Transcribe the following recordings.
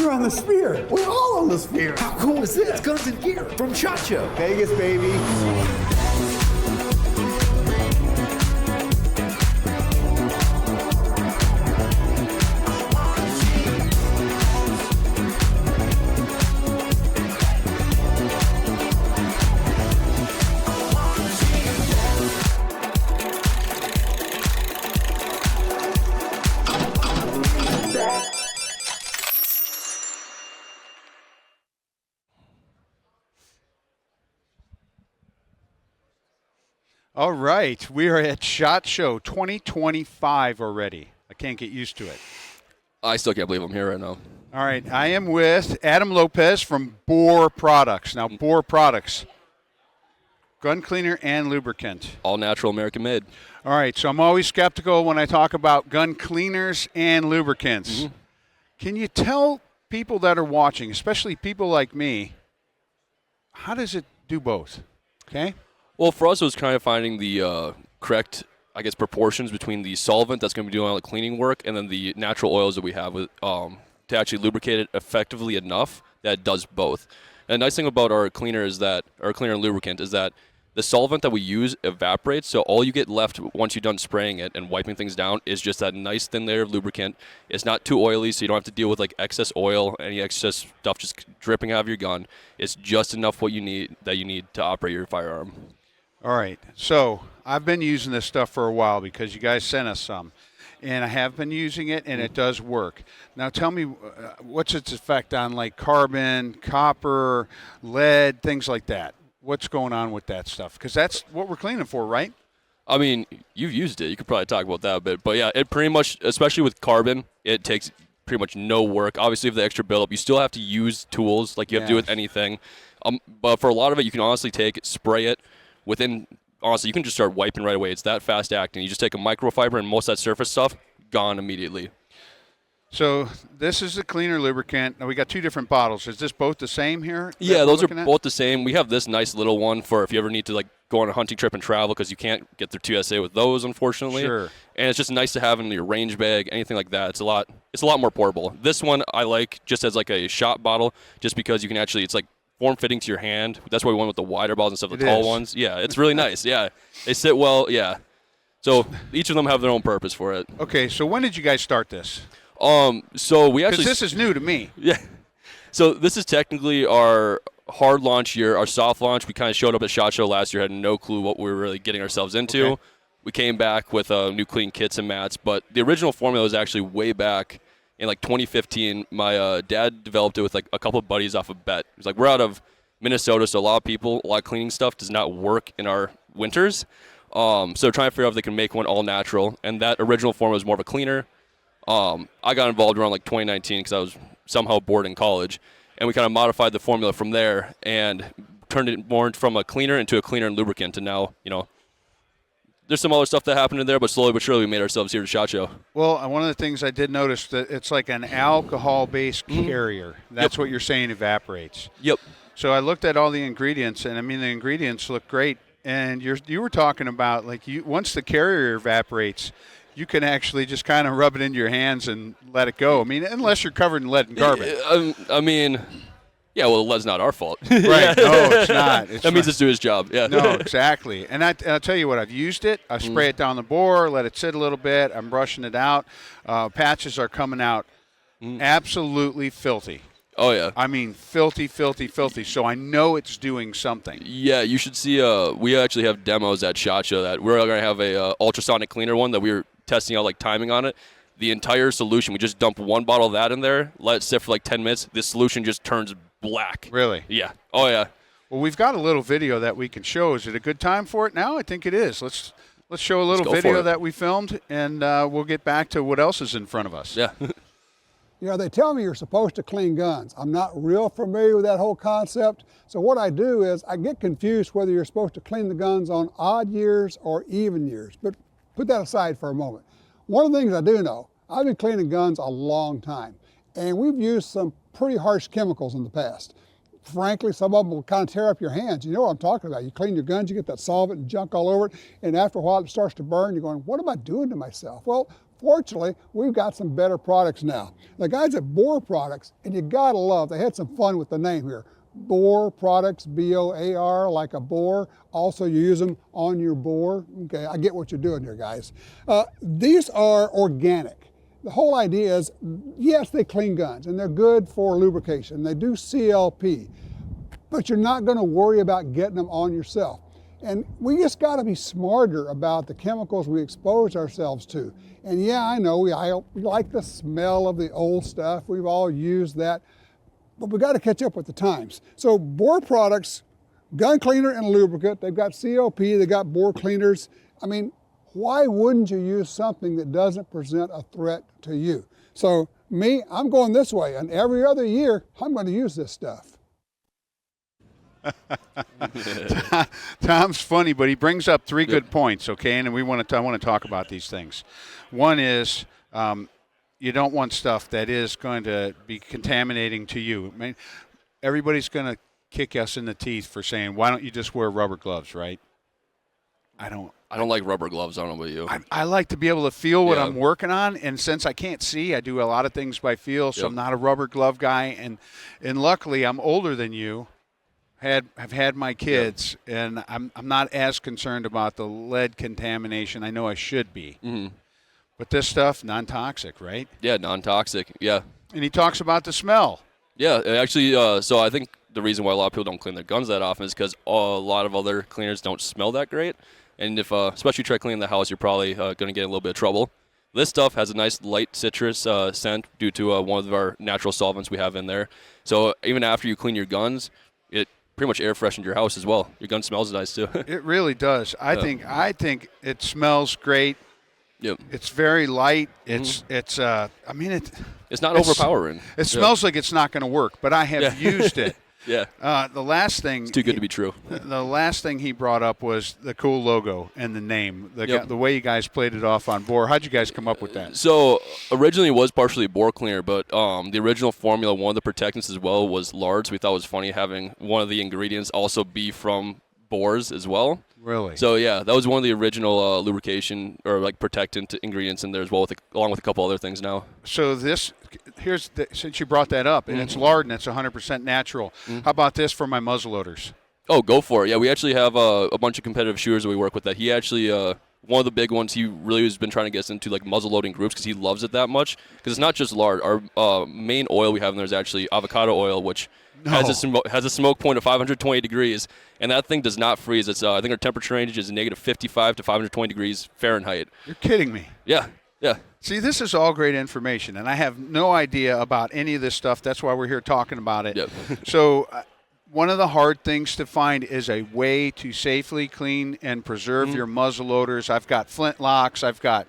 You're on the Sphere. We're all on the Sphere. How cool is this? Guns and gear from SHOT Show. Vegas, baby. All right, we are at SHOT Show 2025 already. I can't get used to it. I still can't believe I'm here right now. All right, I am with Adam Lopez from Boar Products. Now, Boar Products, gun cleaner and lubricant. All natural, American made. All right, so I'm always skeptical when I talk about gun cleaners and lubricants. Mm-hmm. Can you tell people that are watching, especially people like me, how does it do both? Okay? Well, for us, it was kind of finding the correct, I guess, proportions between the solvent that's going to be doing all the cleaning work and then the natural oils that we have with, to actually lubricate it effectively enough that it does both. And the nice thing about our cleaner is that, our cleaner and lubricant, is that the solvent that we use evaporates, so all you get left once you're done spraying it and wiping things down is just that nice thin layer of lubricant. It's not too oily, so you don't have to deal with like excess oil, any excess stuff just dripping out of your gun. It's just enough what you need to operate your firearm. All right, so I've been using this stuff for a while because you guys sent us some, and I have been using it, and it does work. Now tell me, what's its effect on like carbon, copper, lead, things like that? What's going on with that stuff? Because that's what we're cleaning for, right? I mean, you've used it. You could probably talk about that a bit. But yeah, it pretty much, especially with carbon, it takes pretty much no work. Obviously, with the extra buildup, you still have to use tools like you have to do with anything. But for a lot of it, you can honestly spray it. Honestly, you can just start wiping right away. It's that fast acting. You just take a microfiber and most of that surface stuff, gone immediately. So this is the cleaner lubricant. Now we got two different bottles. Is this both the same here? Yeah, those are both the same. We have this nice little one for if you ever need to like go on a hunting trip and travel because you can't get through TSA with those, unfortunately. Sure. And it's just nice to have in your range bag, anything like that. It's a lot more portable. This one I like just as like a shot bottle, just because you can actually, it's like form-fitting to your hand. That's why we went with the wider bottles instead of the tall ones. Yeah, it's really nice. Yeah, they sit well. Yeah. So each of them have their own purpose for it. Okay, so when did you guys start this? So we actually... Because this is new to me. Yeah. So this is technically our hard launch year, our soft launch. We kind of showed up at SHOT Show last year, had no clue what we were really getting ourselves into. Okay. We came back with new clean kits and mats, but the original formula was actually way back in like 2015. My dad developed it with like a couple of buddies off a bet. It was like, we're out of Minnesota, so a lot of cleaning stuff does not work in our winters. So trying to figure out if they can make one all natural, and that original formula was more of a cleaner. I got involved around like 2019 because I was somehow bored in college, and we kind of modified the formula from there and turned it more from a cleaner into a cleaner and lubricant. And now, there's some other stuff that happened in there, but slowly but surely we made ourselves here at SHOT Show. Well, one of the things I did notice that it's like an alcohol-based carrier. That's what you're saying evaporates. Yep. So I looked at all the ingredients, and I mean the ingredients look great. And you were talking about like once the carrier evaporates, you can actually just kind of rub it into your hands and let it go. I mean, unless you're covered in lead and carbon. Yeah, well, the lead's not our fault. Right. No, it's not. That means it's doing its job. Yeah. No, exactly. And I'll tell you what, I've used it. I spray it down the bore, let it sit a little bit. I'm brushing it out. Patches are coming out absolutely filthy. Oh, yeah. I mean, filthy, filthy, filthy. So I know it's doing something. Yeah, you should see. We actually have demos at SHOT Show that we're going to have a ultrasonic cleaner one that we were testing out, like timing on it. The entire solution, we just dump one bottle of that in there, let it sit for like 10 minutes. This solution just turns black. Really? Yeah. Oh, yeah. Well, we've got a little video that we can show. Is it a good time for it now? I think it is. Let's show a little video that we filmed, and we'll get back to what else is in front of us. Yeah. They tell me you're supposed to clean guns. I'm not real familiar with that whole concept. So what I do is I get confused whether you're supposed to clean the guns on odd years or even years. But put that aside for a moment. One of the things I do know, I've been cleaning guns a long time, and we've used some pretty harsh chemicals in the past. Frankly, some of them will kind of tear up your hands. You know what I'm talking about. You clean your guns, you get that solvent and junk all over it, and after a while it starts to burn. You're going, what am I doing to myself? Well, Fortunately, we've got some better products now. The guys at Boar Products, and you gotta love, they had some fun with the name here. Boar Products, B-O-A-R, like a boar. Also, you use them on your bore. Okay, I get what you're doing here, guys. These are organic. The whole idea is, yes, they clean guns, and they're good for lubrication. They do CLP, but you're not gonna worry about getting them on yourself. And we just got to be smarter about the chemicals we expose ourselves to. And yeah, I know we like the smell of the old stuff. We've all used that, but we got to catch up with the times. So Boar Products, gun cleaner and lubricant. They've got COP, they've got bore cleaners. I mean, why wouldn't you use something that doesn't present a threat to you? So me, I'm going this way, and every other year, I'm going to use this stuff. Tom's funny, but he brings up three good points, okay? And I want to talk about these things. One is you don't want stuff that is going to be contaminating to you. I mean, everybody's going to kick us in the teeth for saying, why don't you just wear rubber gloves, right? I don't like rubber gloves. I don't know about you. I like to be able to feel what I'm working on, and since I can't see, I do a lot of things by feel, so I'm not a rubber glove guy. And luckily, I'm older than you. Have had my kids, and I'm not as concerned about the lead contamination. I know I should be. Mm-hmm. But this stuff, non-toxic, right? Yeah, non-toxic, yeah. And he talks about the smell. Yeah, actually, so I think the reason why a lot of people don't clean their guns that often is because a lot of other cleaners don't smell that great. And if, especially try cleaning the house, you're probably going to get in a little bit of trouble. This stuff has a nice light citrus scent due to one of our natural solvents we have in there. So even after you clean your guns, it pretty much air freshened your house as well. Your gun smells nice too. It really does. I think it smells great. Yep. It's very light. It's not overpowering. It smells like it's not going to work, but I have used it. Yeah. The last thing. It's too good to be true. The last thing he brought up was the cool logo and the name. The way you guys played it off on Boar. How'd you guys come up with that? So originally it was partially Boar cleaner, but the original formula, one of the protectants as well, was lard. So we thought it was funny having one of the ingredients also be from boars as well. Really? So yeah, that was one of the original lubrication or like protectant ingredients in there as well, along with a couple other things now. So since you brought that up, and it's lard and it's 100% natural. How about this for my muzzle loaders? Oh, go for it. Yeah, we actually have a bunch of competitive shooters that we work with that he actually, one of the big ones, he really has been trying to get us into like muzzle loading groups because he loves it that much. Because it's not just lard. Our main oil we have in there is actually avocado oil, which has a smoke point of 520 degrees, and that thing does not freeze. It's I think our temperature range is negative 55 to 520 degrees Fahrenheit. You're kidding me. Yeah. See, this is all great information, and I have no idea about any of this stuff. That's why we're here talking about it. Yep. So one of the hard things to find is a way to safely clean and preserve your muzzle loaders. I've got flint locks. I've got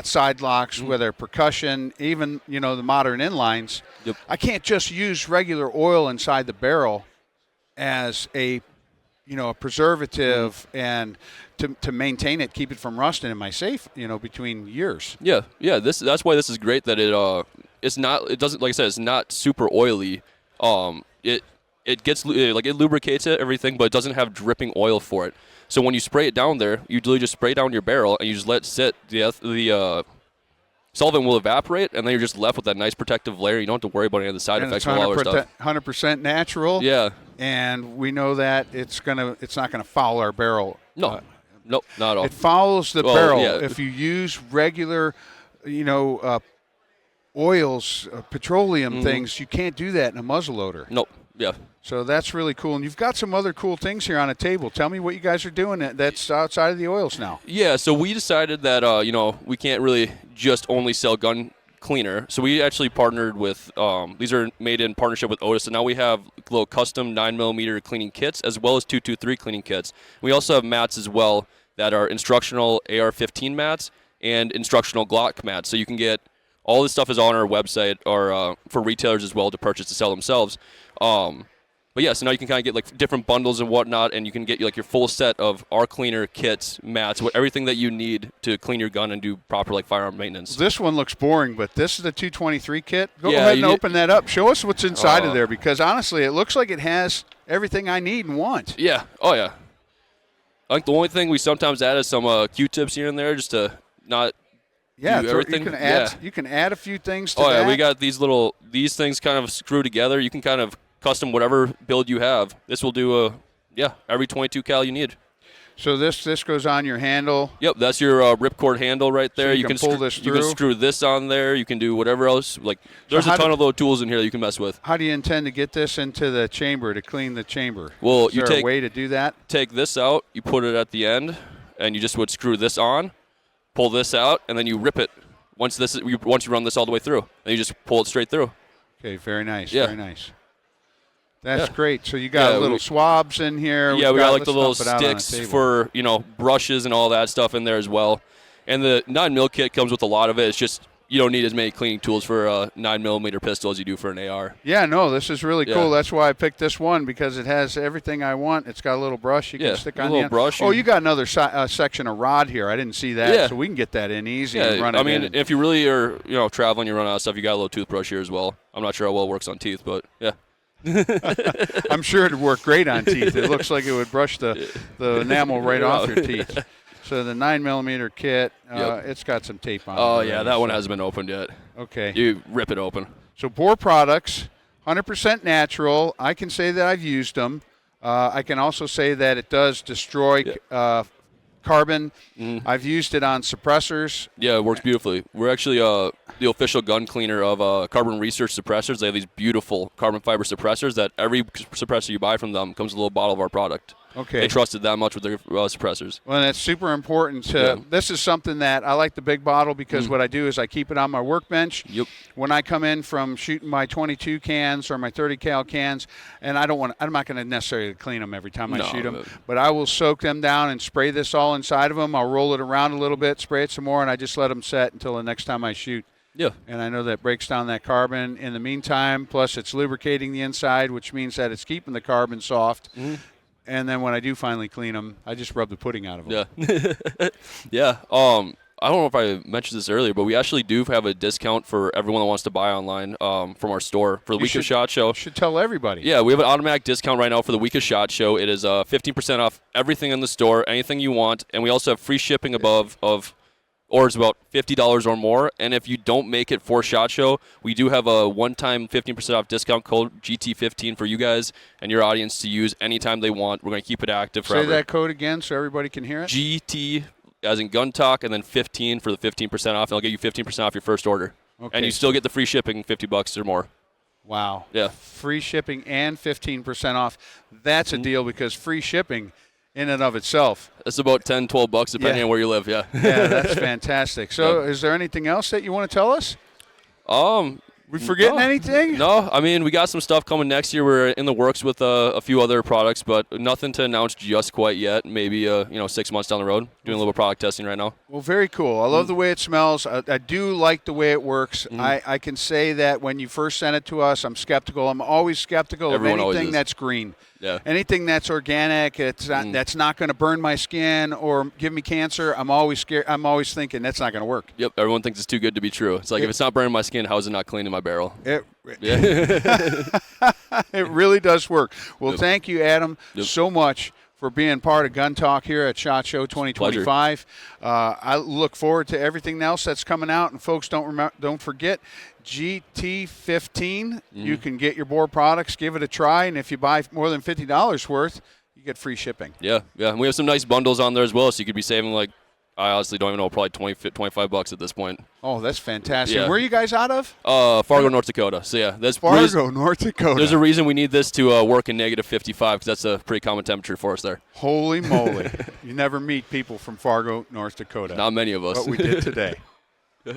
side locks, whether percussion, even the modern inlines. Yep. I can't just use regular oil inside the barrel as a preservative and to maintain it, keep it from rusting in my safe, between years. Yeah. That's why this is great that it doesn't, like I said, it's not super oily. It gets it lubricates everything, but it doesn't have dripping oil for it. So when you spray it down there, you literally just spray down your barrel and you just let it sit. The solvent will evaporate, and then you're just left with that nice protective layer. You don't have to worry about any of the side effects and all our stuff. 100% natural. Yeah. And we know that it's not gonna foul our barrel. No. Nope, not at all. It fouls the barrel. Yeah. If you use regular, oils, petroleum things, you can't do that in a muzzle loader. Nope. Yeah. So that's really cool. And you've got some other cool things here on the table. Tell me what you guys are doing that's outside of the oils now. Yeah, so we decided that, we can't really just only sell gun cleaner. So we actually partnered with, these are made in partnership with Otis. And now we have little custom 9mm cleaning kits as well as 223 cleaning kits. We also have mats as well that are instructional AR-15 mats and instructional Glock mats. So you can get all this stuff is on our website or for retailers as well to purchase to sell themselves. But yeah, so now you can kind of get like different bundles and whatnot, and you can get like your full set of our cleaner kits, mats, everything that you need to clean your gun and do proper like firearm maintenance. This one looks boring, but this is the 223 kit. Go ahead and open that up. Show us what's inside of there, because honestly, it looks like it has everything I need and want. Yeah. Oh yeah. I think the only thing we sometimes add is some Q-tips here and there just to not Yeah, do so everything. you can add a few things to Oh that. yeah, we got these things kind of screw together. You can kind of custom whatever build you have. This will do every 22 cal you need. So this goes on your handle. Yep, that's your ripcord handle right there. So you can pull this You can through? screw this on there. You can do whatever else. Like there's a ton of little tools in here that you can mess with. How do you intend to get this into the chamber to clean the chamber? Well, Is there a way to do that? Take this out, you put it at the end, and you just would screw this on, pull this out, and then you rip it. Once you run this all the way through, and you just pull it straight through. Okay, very nice. Yeah. Very nice. That's great. So you got little swabs in here. Yeah, we got like the let's little dump it out on the sticks table. for brushes and all that stuff in there as well. And the 9mm kit comes with a lot of it. It's just you don't need as many cleaning tools for a 9mm pistol as you do for an AR. Yeah, no, this is really Yeah. cool. That's why I picked this one because it has everything I want. It's got a little brush you can stick on a little the end. brush. Oh, you got another section of rod here. I didn't see that, Yeah. so we can get that in easy Yeah, and run it I mean, in. if you really are traveling, you run out of stuff. You got a little toothbrush here as well. I'm not sure how well it works on teeth, but yeah. I'm sure it'd work great on teeth. It looks like it would brush the enamel right off your teeth. So the 9mm kit, it's got some tape on it. Oh yeah, already, that one so- hasn't been opened yet. Okay. You rip it open. So Boar Products, 100% natural. I can say that I've used them. I can also say that it does destroy carbon. I've used it on suppressors. Yeah, it works beautifully. We're actually the official gun cleaner of Carbon Research Suppressors. They have these beautiful carbon fiber suppressors that every suppressor you buy from them comes with a little bottle of our product. Okay. They trusted that much with their suppressors. Well, that's super important. Yeah. This is something that I like the big bottle because what I do is I keep it on my workbench. Yep. When I come in from shooting my 22 cans or my 30 cal cans, and I'm not going to necessarily clean them every time I shoot them, but I will soak them down and spray this all inside of them. I'll roll it around a little bit, spray it some more, and I just let them set until the next time I shoot. Yeah. And I know that breaks down that carbon in the meantime. Plus, it's lubricating the inside, which means that it's keeping the carbon soft. And then when I do finally clean them, I just rub the pudding out of them. Yeah. Yeah. I don't know if I mentioned this earlier, but we actually do have a discount for everyone that wants to buy online from our store for the Week of SHOT Show. Should tell everybody. Yeah, we have an automatic discount right now for the Week of SHOT Show. It is 15% off everything in the store, anything you want, and we also have free shipping above orders about $50 or more. And if you don't make it for SHOT Show, we do have a one-time 15% off discount code GT15 for you guys and your audience to use anytime they want. We're going to keep it active forever. Say that code again so everybody can hear it. GT as in gun talk, and then 15 for the 15% off. And I'll get you 15% off your first order. Okay. And you still get the free shipping, $50 or more. Wow. Yeah. Free shipping and 15% off. That's a deal because free shipping in and of itself. It's about $10, $12 depending on where you live, yeah. Yeah, that's fantastic. So is there anything else that you want to tell us? We forgetting anything? No, I mean, we got some stuff coming next year. We're in the works with a few other products, but nothing to announce just quite yet. Maybe 6 months down the road. Doing a little product testing right now. Well, very cool. I love the way it smells. I do like the way it works. I can say that when you first sent it to us, I'm skeptical. I'm always skeptical Everyone of always anything is. that's green. Yeah. Anything that's organic, that's not going to burn my skin or give me cancer. I'm always scared. I'm always thinking that's not going to work. Yep, everyone thinks it's too good to be true. It's like, if it's not burning my skin, how is it not cleaning my barrel? It really does work. Well, thank you, Adam, so much for being part of Gun Talk here at SHOT Show 2025. I look forward to everything else that's coming out. And folks, don't forget GT15. You can get your Boar Products. Give it a try, and if you buy more than $50 worth, you get free shipping. Yeah. And we have some nice bundles on there as well, so you could be saving I honestly don't even know, probably $25 at this point. Oh, that's fantastic. Yeah. Where are you guys out of? Fargo, North Dakota. So yeah, that's Fargo, North Dakota. There's a reason we need this to work in negative 55 because that's a pretty common temperature for us there. Holy moly! You never meet people from Fargo, North Dakota. Not many of us. But we did today. For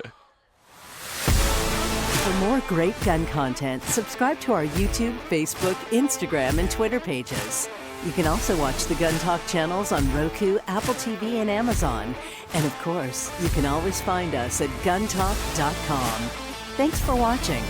more great gun content, subscribe to our YouTube, Facebook, Instagram, and Twitter pages. You can also watch the Gun Talk channels on Roku, Apple TV, and Amazon. And of course, you can always find us at guntalk.com. Thanks for watching.